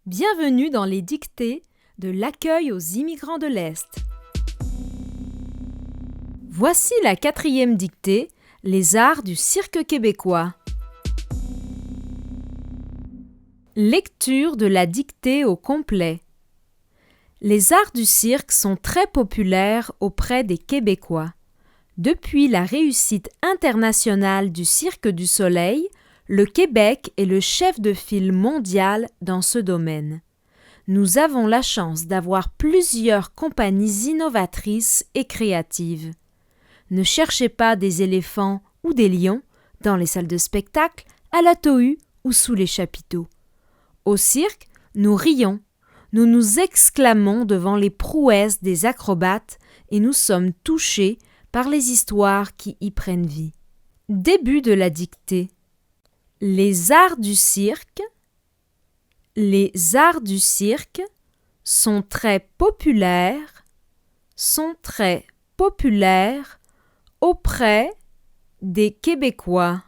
Bienvenue dans les dictées de l'accueil aux immigrants de l'Est. Voici la 4e dictée, les arts du cirque québécois. Lecture de la dictée au complet. Les arts du cirque sont très populaires auprès des Québécois. Depuis la réussite internationale du Cirque du Soleil, le Québec est le chef de file mondial dans ce domaine. Nous avons la chance d'avoir plusieurs compagnies innovatrices et créatives. Ne cherchez pas des éléphants ou des lions dans les salles de spectacle, à la Tohu ou sous les chapiteaux. Au cirque, nous rions, nous nous exclamons devant les prouesses des acrobates et nous sommes touchés par les histoires qui y prennent vie. Début de la dictée. Les arts du cirque. Les arts du cirque sont très populaires auprès des Québécois.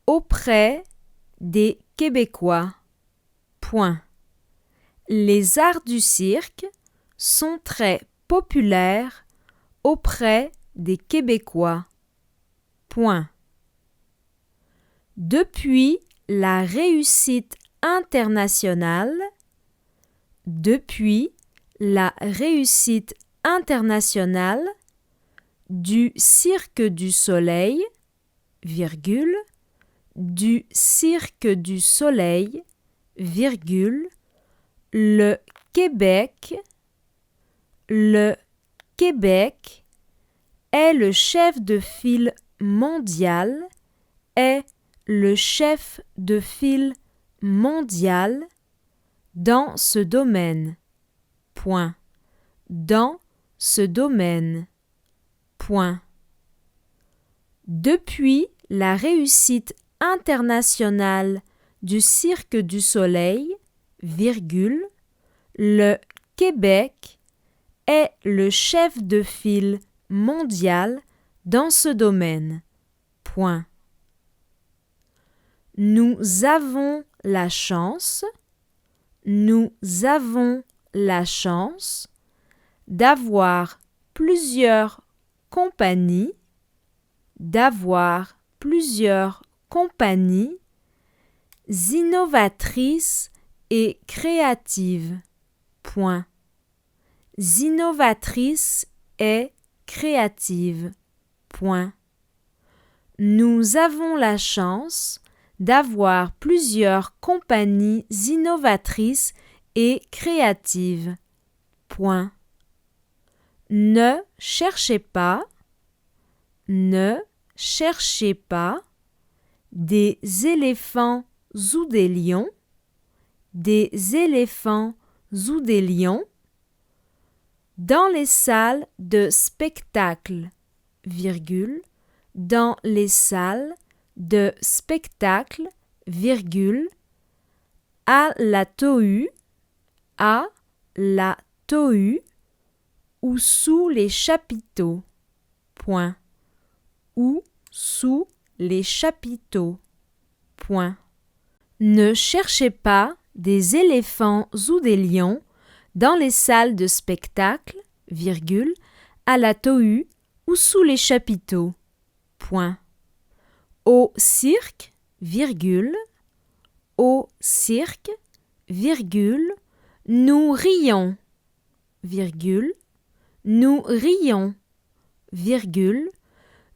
Auprès des Québécois. Point. Les arts du cirque sont très populaires auprès des Québécois. Point. Depuis la réussite internationale du Cirque du Soleil, du Cirque du Soleil, le Québec est le chef de file mondial, dans ce domaine. Point. Dans ce domaine. Point. Depuis la réussite internationale du Cirque du Soleil, le Québec est le chef de file mondial dans ce domaine. Point. Nous avons la chance d'avoir plusieurs compagnies innovatrices et créatives. Point. Innovatrices et créatives. Point. Nous avons la chance d'avoir plusieurs compagnies innovatrices et créatives. Point. Ne cherchez pas des éléphants ou des lions, dans les salles de spectacle, dans les salles de spectacle, à la Tohu ou sous les chapiteaux. Point. Ou sous les chapiteaux. Point. Ne cherchez pas des éléphants ou des lions dans les salles de spectacle, à la Tohu ou sous les chapiteaux. Point. Au cirque, nous rions,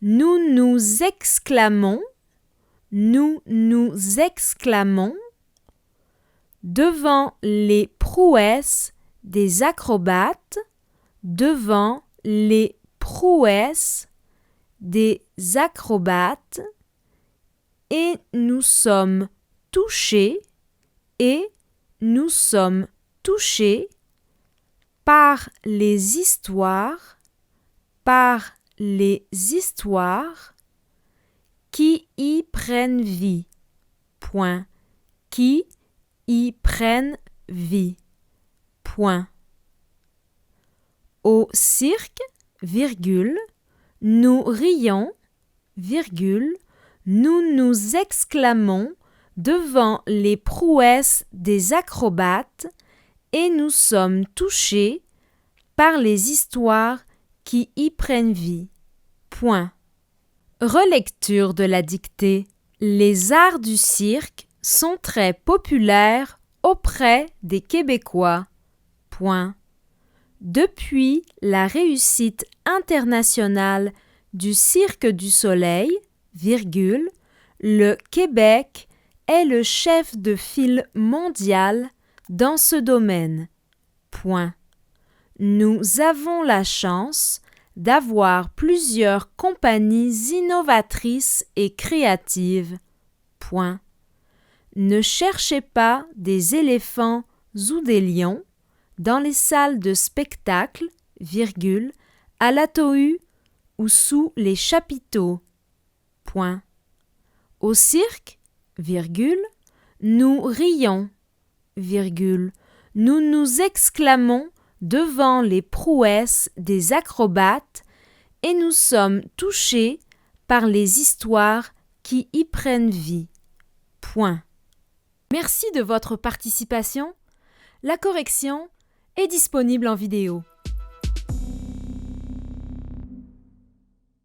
nous nous exclamons devant les prouesses des acrobates, et nous sommes touchés par les histoires qui y prennent vie. Point. Qui y prennent vie. Point. Au cirque, nous rions, nous nous exclamons devant les prouesses des acrobates et nous sommes touchés par les histoires qui y prennent vie. Point. Relecture de la dictée. Les arts du cirque sont très populaires auprès des Québécois. Point. Depuis la réussite internationale du Cirque du Soleil, virgule, le Québec est le chef de file mondial dans ce domaine. Point. Nous avons la chance d'avoir plusieurs compagnies innovatrices et créatives. Point. Ne cherchez pas des éléphants ou des lions dans les salles de spectacle, virgule, à la Tohu ou sous les chapiteaux. Point. Au cirque, virgule, nous rions, virgule, nous nous exclamons devant les prouesses des acrobates et nous sommes touchés par les histoires qui y prennent vie. Point. Merci de votre participation. La correction est disponible en vidéo.